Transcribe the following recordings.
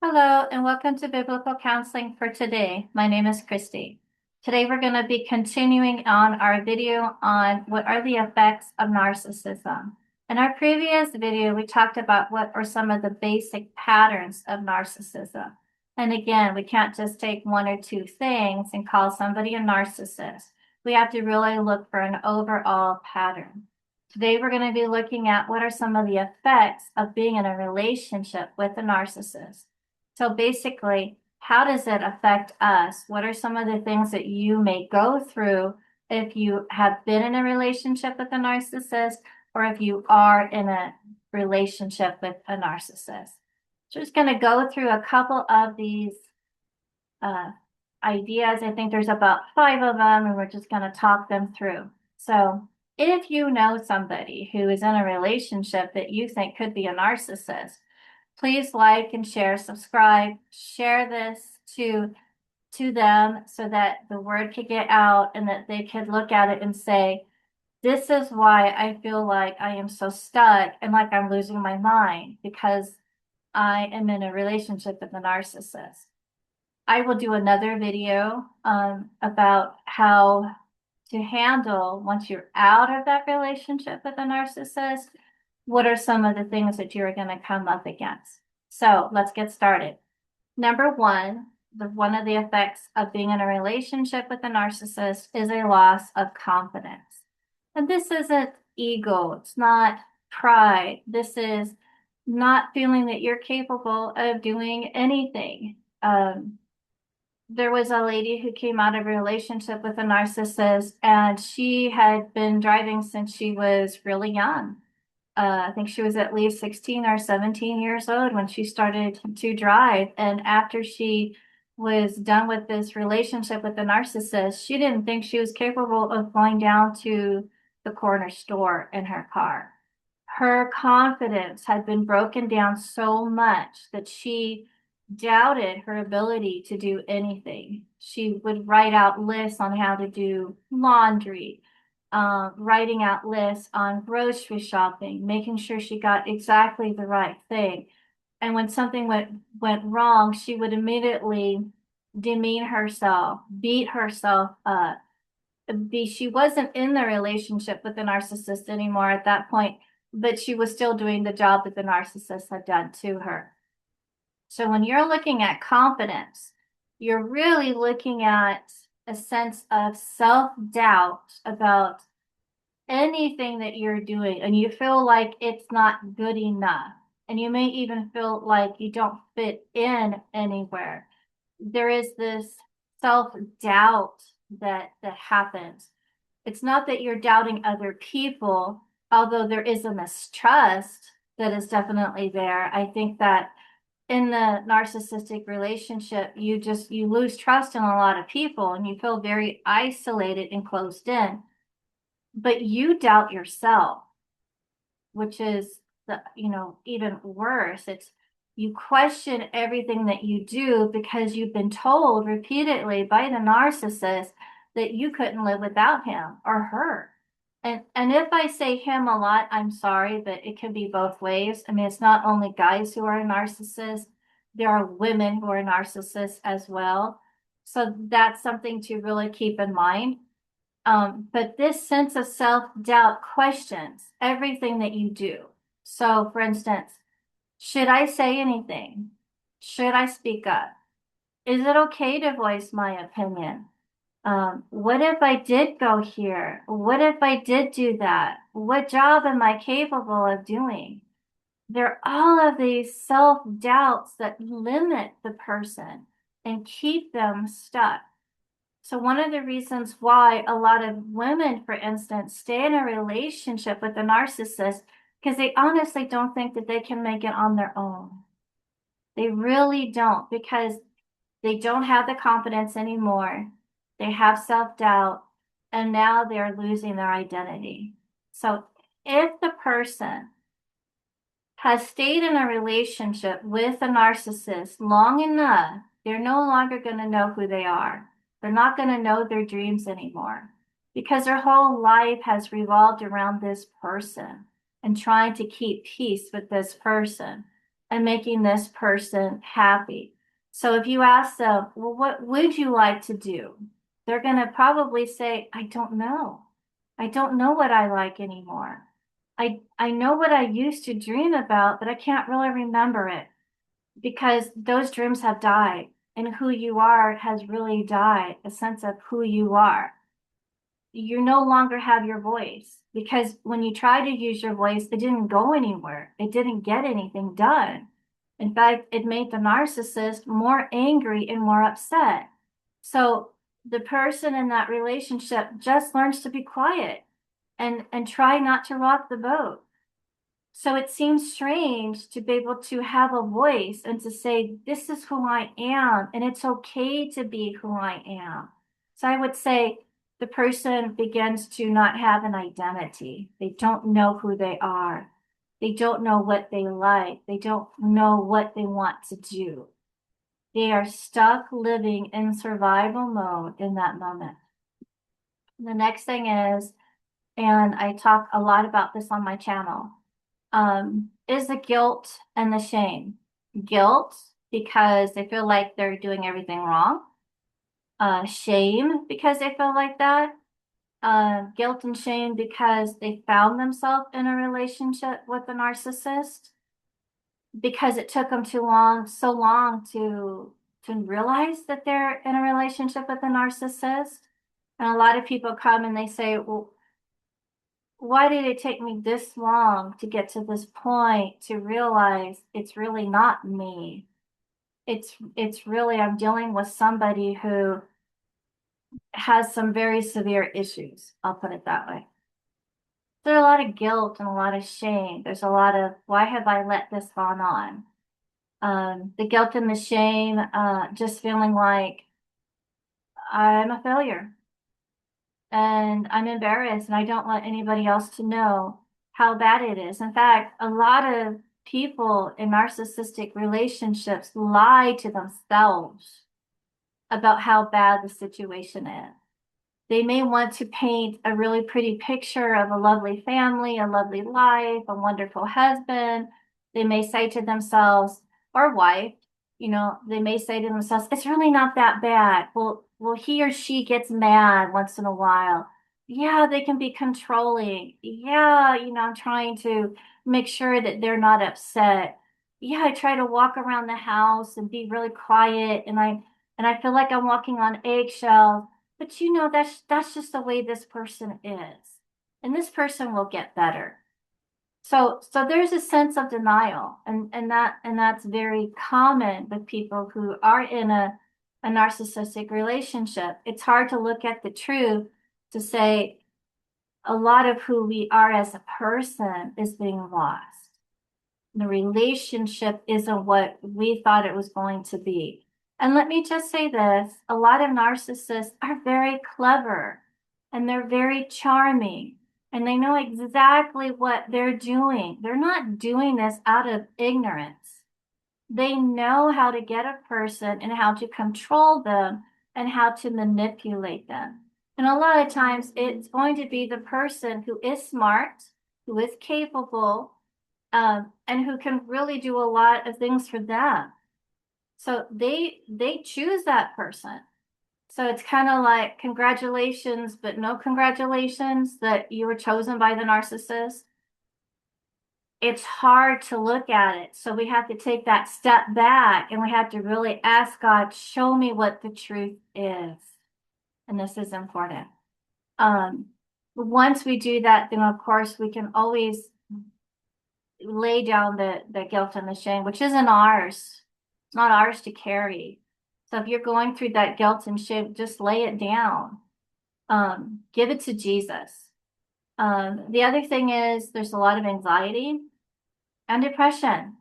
Hello, and welcome to Biblical Counseling for today. My name is Christy. Today we're going to be continuing on our video on what are the effects of narcissism. In our previous video, we talked about what are some of the basic patterns of narcissism. And again, we can't just take one or two things and call somebody a narcissist. We have to really look for an overall pattern. Today, we're going to be looking at what are some of the effects of being in a relationship with a narcissist. So basically, how does it affect us? What are some of the things that you may go through if you have been in a relationship with a narcissist or if you are in a relationship with a narcissist? Just going to go through a couple of these uh, ideas. I think there's about 5 of them, and we're just going to talk them through. So if you know somebody who is in a relationship that you think could be a narcissist, please like and share, subscribe, share this to them so that the word could get out and that they could look at it and say, this is why I feel like I am so stuck and like I'm losing my mind because I am in a relationship with a narcissist. I will do another video about how to handle once you're out of that relationship with a narcissist. What are some of the things that you're going to come up against? So let's get started. Number one, one of the effects of being in a relationship with a narcissist is a loss of confidence. And this isn't ego, it's not pride. This is not feeling that you're capable of doing anything. There was a lady who came out of a relationship with a narcissist, and she had been driving since she was really young. I think she was at least 16 or 17 years old when she started to drive. And after she was done with this relationship with the narcissist, she didn't think she was capable of going down to the corner store in her car. Her confidence had been broken down so much that she doubted her ability to do anything. She would write out lists on how to do laundry, writing out lists on grocery shopping, making sure she got exactly the right thing. And when something went wrong, she would immediately demean herself, beat herself up. She wasn't in the relationship with the narcissist anymore at that point, but she was still doing the job that the narcissist had done to her. So when you're looking at confidence, you're really looking at a sense of self-doubt about anything that you're doing, and you feel like it's not good enough. And you may even feel like you don't fit in anywhere. There is this self-doubt that happens. It's not that you're doubting other people, although there is a mistrust that is definitely there. I think that in the narcissistic relationship, you lose trust in a lot of people and you feel very isolated and closed in. But you doubt yourself, which is even worse. It's you question everything that you do because you've been told repeatedly by the narcissist that you couldn't live without him or her. And if I say him a lot, I'm sorry, but it can be both ways. I mean, it's not only guys who are narcissists, there are women who are narcissists as well. So that's something to really keep in mind. But this sense of self-doubt questions everything that you do. So, for instance, should I say anything? Should I speak up? Is it okay to voice my opinion? What if I did go here? What if I did do that? What job am I capable of doing? There are all of these self-doubts that limit the person and keep them stuck. So one of the reasons why a lot of women, for instance, stay in a relationship with a narcissist because they honestly don't think that they can make it on their own. They really don't because they don't have the confidence anymore. They have self-doubt and now they're losing their identity. So if the person has stayed in a relationship with a narcissist long enough, they're no longer going to know who they are. They're not going to know their dreams anymore because their whole life has revolved around this person and trying to keep peace with this person. and making this person happy. So if you ask them, well, what would you like to do? They're going to probably say, I don't know. I don't know what I like anymore. I know what I used to dream about, but I can't really remember it because those dreams have died and who you are has really died, a sense of who you are. You no longer have your voice because when you try to use your voice, it didn't go anywhere. It didn't get anything done. In fact, it made the narcissist more angry and more upset. So the person in that relationship just learns to be quiet and try not to rock the boat. So it seems strange to be able to have a voice and to say, this is who I am, and it's okay to be who I am. So I would say the person begins to not have an identity. They don't know who they are. They don't know what they like. They don't know what they want to do. They are stuck living in survival mode in that moment. The next thing is, and I talk a lot about this on my channel, is the guilt and the shame. Guilt because they feel like they're doing everything wrong. Shame because they feel like that. Guilt and shame because they found themselves in a relationship with a narcissist because it took them so long to realize that they're in a relationship with a narcissist. And a lot of people come and they say, well, why did it take me this long to get to this point to realize it's really not me? It's really I'm dealing with somebody who has some very severe issues. I'll put it that way. There's a lot of guilt and a lot of shame. There's a lot of why have I let this gone on? The guilt and the shame, just feeling like I'm a failure and I'm embarrassed and I don't want anybody else to know how bad it is. In fact, a lot of people in narcissistic relationships lie to themselves about how bad the situation is. They may want to paint a really pretty picture of a lovely family, a lovely life, a wonderful husband. They may say to themselves, or wife, they may say to themselves, it's really not that bad. Well, he or she gets mad once in a while. Yeah, they can be controlling. Yeah, I'm trying to make sure that they're not upset. Yeah, I try to walk around the house and be really quiet and I feel like I'm walking on eggshells. But that's just the way this person is. And this person will get better. So there's a sense of denial and that's very common with people who are in a narcissistic relationship. It's hard to look at the truth to say a lot of who we are as a person is being lost. The relationship isn't what we thought it was going to be. And let me just say this, a lot of narcissists are very clever and they're very charming and they know exactly what they're doing. They're not doing this out of ignorance. They know how to get a person and how to control them and how to manipulate them. And a lot of times it's going to be the person who is smart, who is capable, and who can really do a lot of things for them. So they choose that person. So it's kind of like congratulations, but no congratulations that you were chosen by the narcissist. It's hard to look at it. So we have to take that step back and we have to really ask God, show me what the truth is. And this is important. Once we do that, then of course we can always lay down the guilt and the shame, which isn't ours. It's not ours to carry. So if you're going through that guilt and shame, just lay it down. Give it to Jesus. The other thing is there's a lot of anxiety and depression.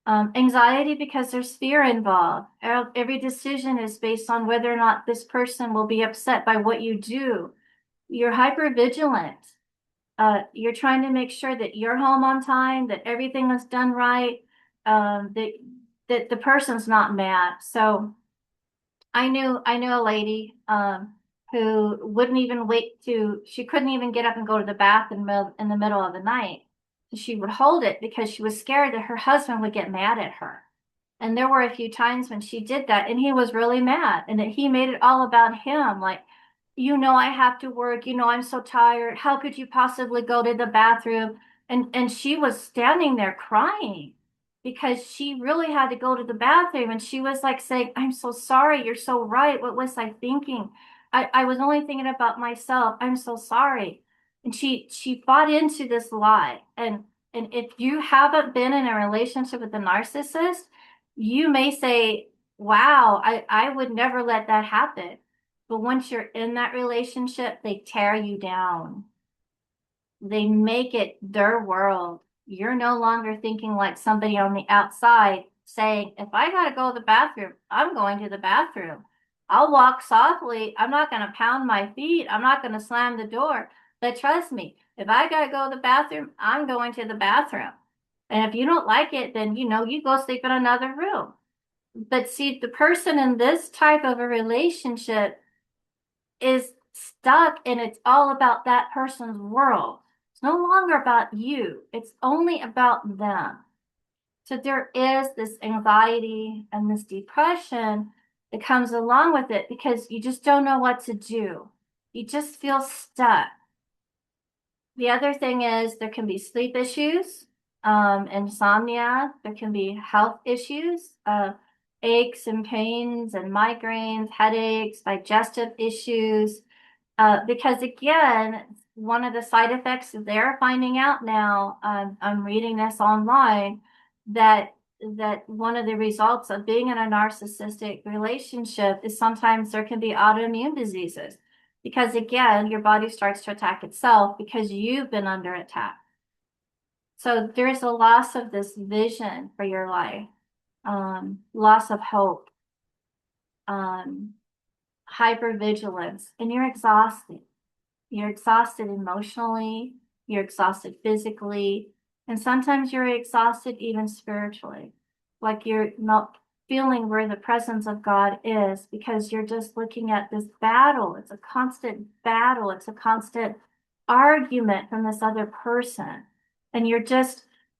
Anxiety because there's fear involved. Every decision is based on whether or not this person will be upset by what you do. You're hyper vigilant. You're trying to make sure that you're home on time, that everything is done right, that the person's not mad. So I knew a lady who wouldn't even she couldn't even get up and go to the bath in the middle of the night. So she would hold it because she was scared that her husband would get mad at her. And there were a few times when she did that and he was really mad and that he made it all about him. Like, I have to work. I'm so tired. How could you possibly go to the bathroom? And she was standing there crying because she really had to go to the bathroom. And she was like saying, I'm so sorry. You're so right. What was I thinking? I was only thinking about myself. I'm so sorry. And she bought into this lie. And if you haven't been in a relationship with a narcissist, you may say, wow, I would never let that happen. But once you're in that relationship, they tear you down. They make it their world. You're no longer thinking like somebody on the outside saying, if I got to go to the bathroom, I'm going to the bathroom. I'll walk softly. I'm not going to pound my feet. I'm not going to slam the door. But trust me, if I got to go to the bathroom, I'm going to the bathroom. And if you don't like it, then you go sleep in another room. But see, the person in this type of a relationship is stuck and it's all about that person's world. It's no longer about you, it's only about them. So there is this anxiety and this depression that comes along with it because you just don't know what to do. You just feel stuck. The other thing is there can be sleep issues, insomnia, there can be health issues, aches and pains and migraines, headaches, digestive issues. Because again, one of the side effects they're finding out now, I'm reading this online, that one of the results of being in a narcissistic relationship is sometimes there can be autoimmune diseases. Because again, your body starts to attack itself because you've been under attack. So there's a loss of this vision for your life, loss of hope, hypervigilance, and you're exhausted. You're exhausted emotionally, you're exhausted physically, and sometimes you're exhausted even spiritually. Like you're not feeling where the presence of God is because you're just looking at this battle. It's a constant battle, it's a constant argument from this other person. And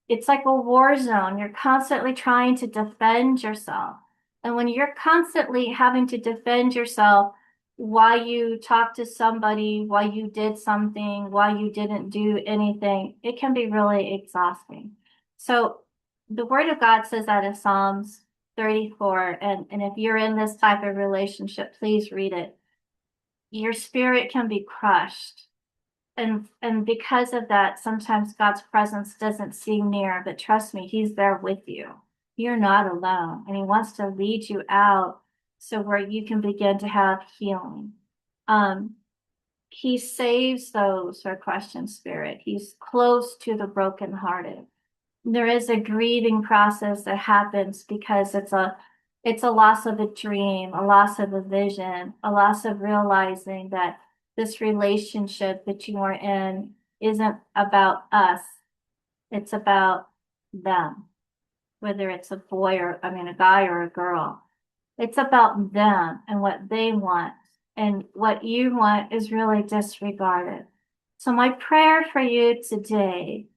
it's like a war zone. You're constantly trying to defend yourself. And when you're constantly having to defend yourself, why you talked to somebody, why you did something, why you didn't do anything, it can be really exhausting. So the word of God says that in Psalms 34, and if you're in this type of relationship, please read it. Your spirit can be crushed. And because of that, sometimes God's presence doesn't seem near, but trust me, He's there with you. You're not alone, and He wants to lead you out so where you can begin to have healing. Um, he saves those who are questioned spirit. He's close to the brokenhearted. There is a grieving process that happens because it's a loss of a dream, a loss of a vision, a loss of realizing that this relationship that you are in isn't about us. It's about them, whether it's a a guy or a girl. It's about them and what they want. And what you want is really disregarded. So my prayer for you today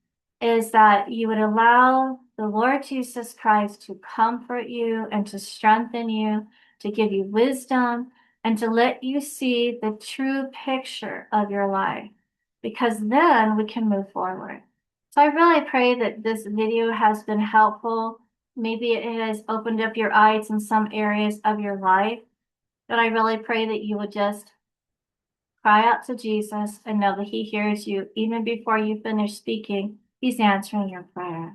is that you would allow the Lord Jesus Christ to comfort you and to strengthen you, to give you wisdom, and to let you see the true picture of your life, because then we can move forward. So I really pray that this video has been helpful. Maybe it has opened up your eyes in some areas of your life, but I really pray that you would just cry out to Jesus and know that He hears you even before you finish speaking. He's answering your prayer.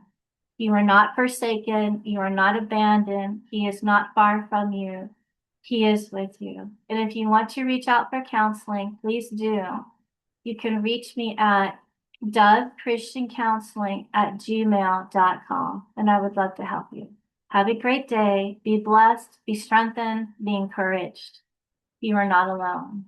You are not forsaken. You are not abandoned. He is not far from you. He is with you. And if you want to reach out for counseling, please do. You can reach me at dovechristiancounseling@gmail.com, and I would love to help you. Have a great day. Be blessed, be strengthened, be encouraged. You are not alone.